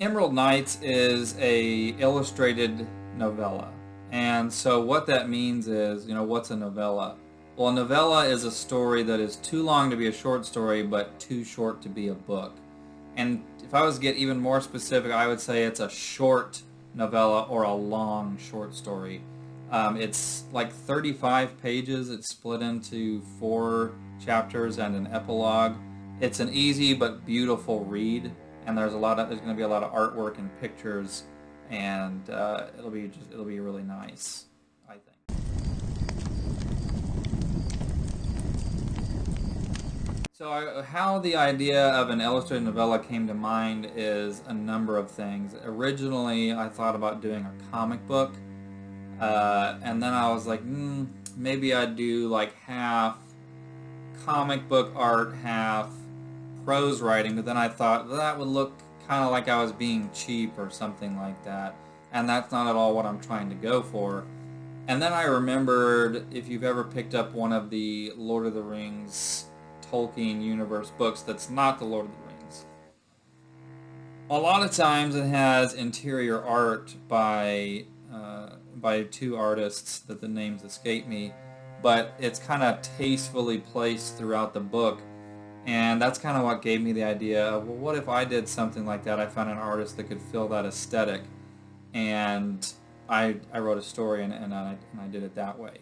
Emerald Nights is a illustrated novella. And so what that means is, what's a novella? Well, a novella is a story that is too long to be a short story, but too short to be a book. And if I was to get even more specific, I would say it's a short novella or a long short story. It's like 35 pages. It's split into 4 chapters and an epilogue. It's an easy but beautiful read, and there's going to be a lot of artwork and pictures, and it'll be really nice, I think. So how the idea of an illustrated novella came to mind is a number of things. Originally, I thought about doing a comic book, and then I was like, maybe I'd do like half comic book art, half prose writing, but then I thought that would look kind of like I was being cheap or something like that, and that's not at all what I'm trying to go for. And then I remembered, if you've ever picked up one of the Lord of the Rings Tolkien universe books that's not the Lord of the Rings, a lot of times it has interior art by 2 artists that the names escape me, but it's kind of tastefully placed throughout the book. And that's kind of what gave me the idea of, well, what if I did something like that? I found an artist that could fill that aesthetic, and I wrote a story and I did it that way.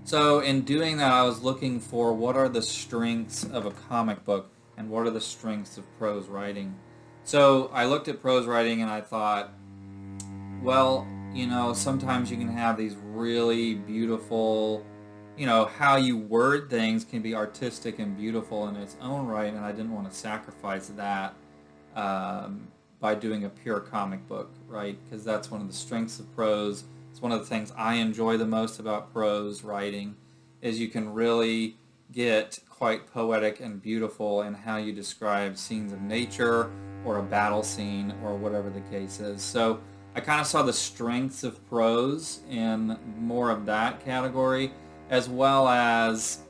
So in doing that, I was looking for what are the strengths of a comic book and what are the strengths of prose writing. So I looked at prose writing and I thought, well, sometimes you can have these really beautiful, how you word things can be artistic and beautiful in its own right, and I didn't want to sacrifice that by doing a pure comic book, right? Because that's one of the strengths of prose. It's one of the things I enjoy the most about prose writing, is you can really get quite poetic and beautiful in how you describe scenes of nature or a battle scene or whatever the case is. So I kind of saw the strengths of prose in more of that category, as well as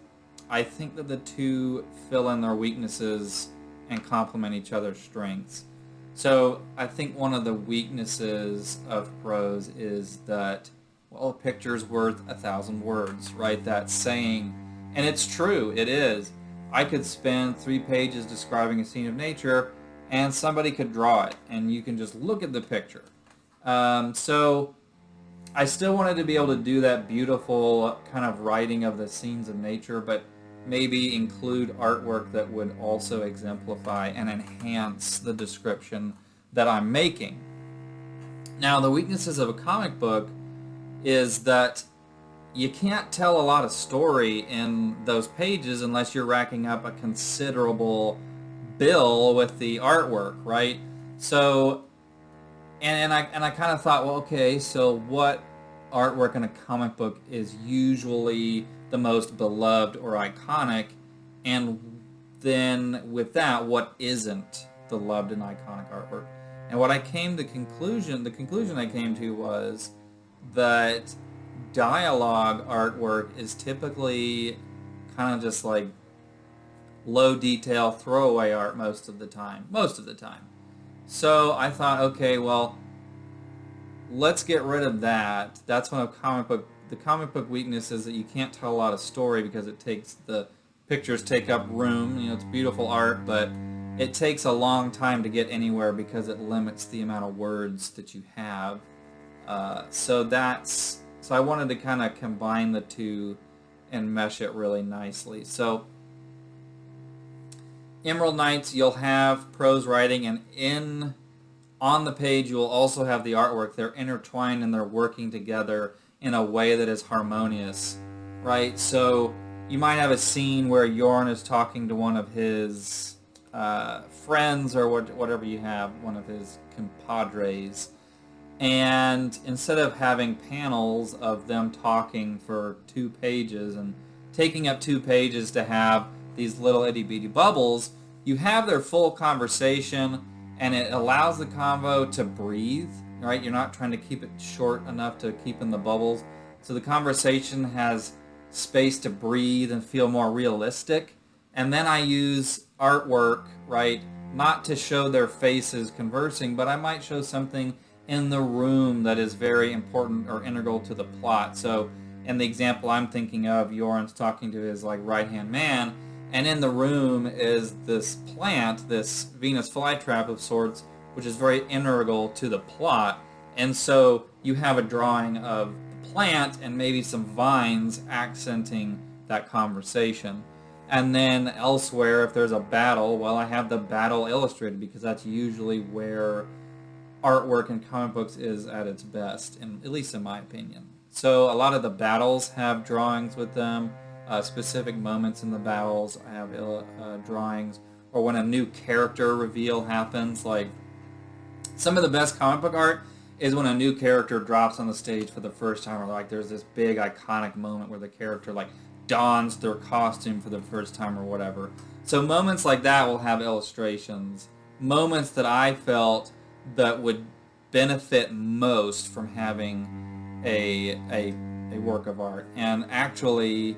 I think that the two fill in their weaknesses and complement each other's strengths. So I think one of the weaknesses of prose is that, well, a picture's worth 1,000 words, right? That saying, and it's true, it is. I could spend 3 pages describing a scene of nature, and somebody could draw it, and you can just look at the picture. So I still wanted to be able to do that beautiful kind of writing of the scenes of nature, but maybe include artwork that would also exemplify and enhance the description that I'm making. Now, the weaknesses of a comic book is that you can't tell a lot of story in those pages unless you're racking up a considerable bill with the artwork, right? So, and I kind of thought, well, okay, so what artwork in a comic book is usually the most beloved or iconic, and then with that, what isn't the loved and iconic artwork? And what I came to the conclusion I came to was that dialogue artwork is typically kind of just like low detail throwaway art most of the time. So I thought, okay, well, let's get rid of that. That's one of the comic book weakness is that you can't tell a lot of story because the pictures take up room. It's beautiful art, but it takes a long time to get anywhere because it limits the amount of words that you have. So I wanted to kind of combine the two and mesh it really nicely. So Emerald Nights, you'll have prose writing, and on the page you will also have the artwork. They're intertwined and they're working together in a way that is harmonious, right? So you might have a scene where Yorn is talking to one of his friends or whatever you have, one of his compadres, and instead of having panels of them talking for 2 pages and taking up 2 pages to have these little itty-bitty bubbles, you have their full conversation, and it allows the convo to breathe, right? You're not trying to keep it short enough to keep in the bubbles. So the conversation has space to breathe and feel more realistic. And then I use artwork, right, not to show their faces conversing, but I might show something in the room that is very important or integral to the plot. So in the example I'm thinking of, Yoren's talking to his like right-hand man, and in the room is this plant, this Venus flytrap of sorts, which is very integral to the plot. And so you have a drawing of the plant and maybe some vines accenting that conversation. And then elsewhere, if there's a battle, well, I have the battle illustrated because that's usually where artwork in comic books is at its best, at least in my opinion. So a lot of the battles have drawings with them, specific moments in the battles have drawings, or when a new character reveal happens. Like, some of the best comic book art is when a new character drops on the stage for the first time, or like there's this big iconic moment where the character like dons their costume for the first time or whatever. So moments like that will have illustrations. Moments that I felt that would benefit most from having a work of art. And actually,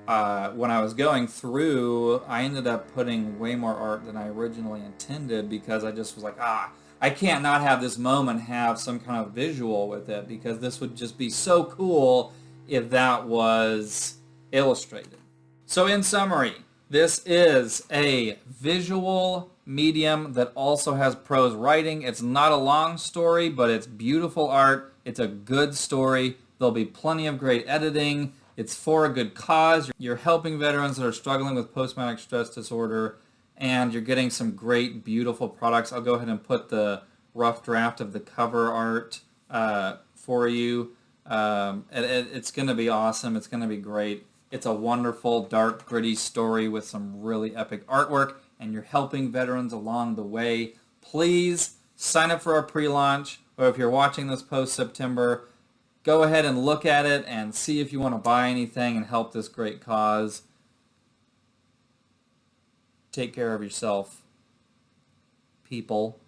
when I was going through, I ended up putting way more art than I originally intended because I just was like, I can't not have this moment have some kind of visual with it because this would just be so cool if that was illustrated. So in summary, this is a visual medium that also has prose writing. It's not a long story, but it's beautiful art. It's a good story. There'll be plenty of great editing. It's for a good cause. You're helping veterans that are struggling with post-traumatic stress disorder, and you're getting some great, beautiful products. I'll go ahead and put the rough draft of the cover art for you. It's going to be awesome. It's going to be great. It's a wonderful, dark, gritty story with some really epic artwork, and you're helping veterans along the way. Please sign up for our pre-launch, or if you're watching this post-September, go ahead and look at it and see if you want to buy anything and help this great cause. Take care of yourself, people.